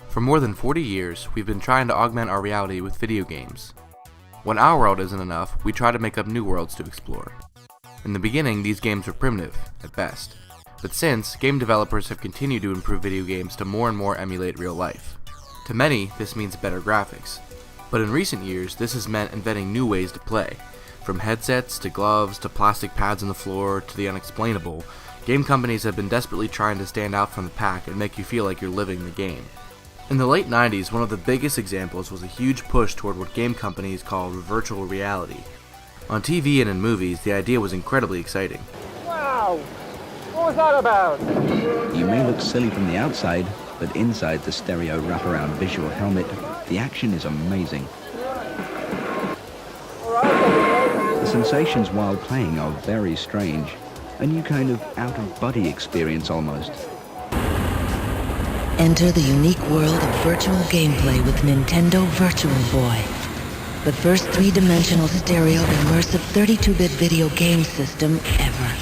For more than 40 years, we've been trying to augment our reality with video games. When our world isn't enough, we try to make up new worlds to explore. In the beginning, these games were primitive, at best. But since, game developers have continued to improve video games to more and more emulate real life. To many, this means better graphics. But in recent years, this has meant inventing new ways to play. From headsets, to gloves, to plastic pads on the floor, to the unexplainable, game companies have been desperately trying to stand out from the pack and make you feel like you're living the game. In the late 90s, one of the biggest examples was a huge push toward what game companies call virtual reality. On TV and in movies, the idea was incredibly exciting. Wow! What was that about? You may look silly from the outside, but inside the stereo wraparound visual helmet, the action is amazing. The sensations while playing are very strange. A new kind of out-of-body experience almost. Enter the unique world of virtual gameplay with Nintendo Virtual Boy, the first three-dimensional stereo immersive 32-bit video game system ever.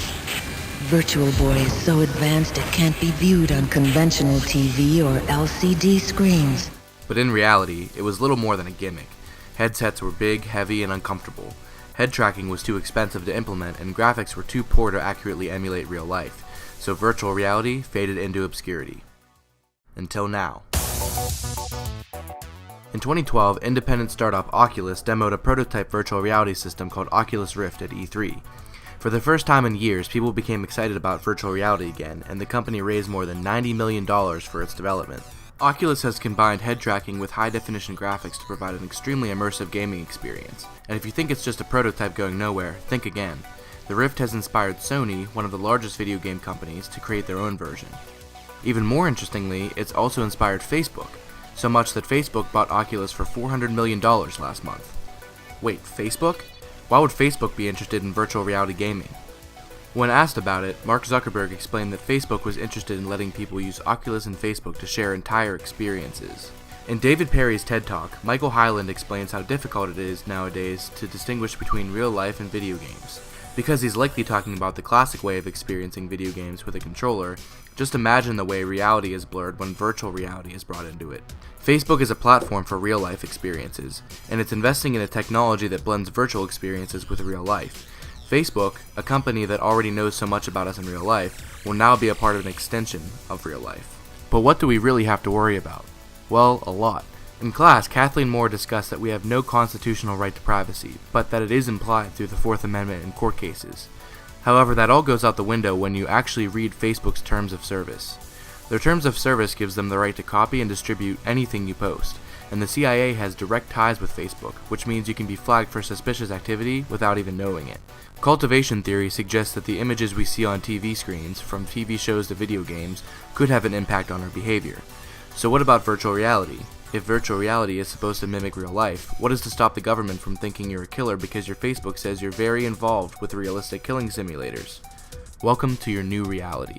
Virtual Boy is so advanced it can't be viewed on conventional TV or LCD screens. But in reality, it was little more than a gimmick. Headsets were big, heavy, and uncomfortable. Head tracking was too expensive to implement, and graphics were too poor to accurately emulate real life, so virtual reality faded into obscurity. Until now. In 2012, independent startup Oculus demoed a prototype virtual reality system called Oculus Rift at E3. For the first time in years, people became excited about virtual reality again, and the company raised more than $90 million for its development. Oculus has combined head tracking with high-definition graphics to provide an extremely immersive gaming experience. And if you think it's just a prototype going nowhere, think again. The Rift has inspired Sony, one of the largest video game companies, to create their own version. Even more interestingly, it's also inspired Facebook, so much that Facebook bought Oculus for $400 million last month. Wait, Facebook? Why would Facebook be interested in virtual reality gaming? When asked about it, Mark Zuckerberg explained that Facebook was interested in letting people use Oculus and Facebook to share entire experiences. In David Perry's TED Talk, Michael Hyland explains how difficult it is nowadays to distinguish between real life and video games. Because he's likely talking about the classic way of experiencing video games with a controller, just imagine the way reality is blurred when virtual reality is brought into it. Facebook is a platform for real-life experiences, and it's investing in a technology that blends virtual experiences with real life. Facebook, a company that already knows so much about us in real life, will now be a part of an extension of real life. But what do we really have to worry about? Well, a lot. In class, Kathleen Moore discussed that we have no constitutional right to privacy, but that it is implied through the Fourth Amendment in court cases. However, that all goes out the window when you actually read Facebook's terms of service. Their terms of service gives them the right to copy and distribute anything you post, and the CIA has direct ties with Facebook, which means you can be flagged for suspicious activity without even knowing it. Cultivation theory suggests that the images we see on TV screens, from TV shows to video games, could have an impact on our behavior. So what about virtual reality? If virtual reality is supposed to mimic real life, what is to stop the government from thinking you're a killer because your Facebook says you're very involved with realistic killing simulators? Welcome to your new reality.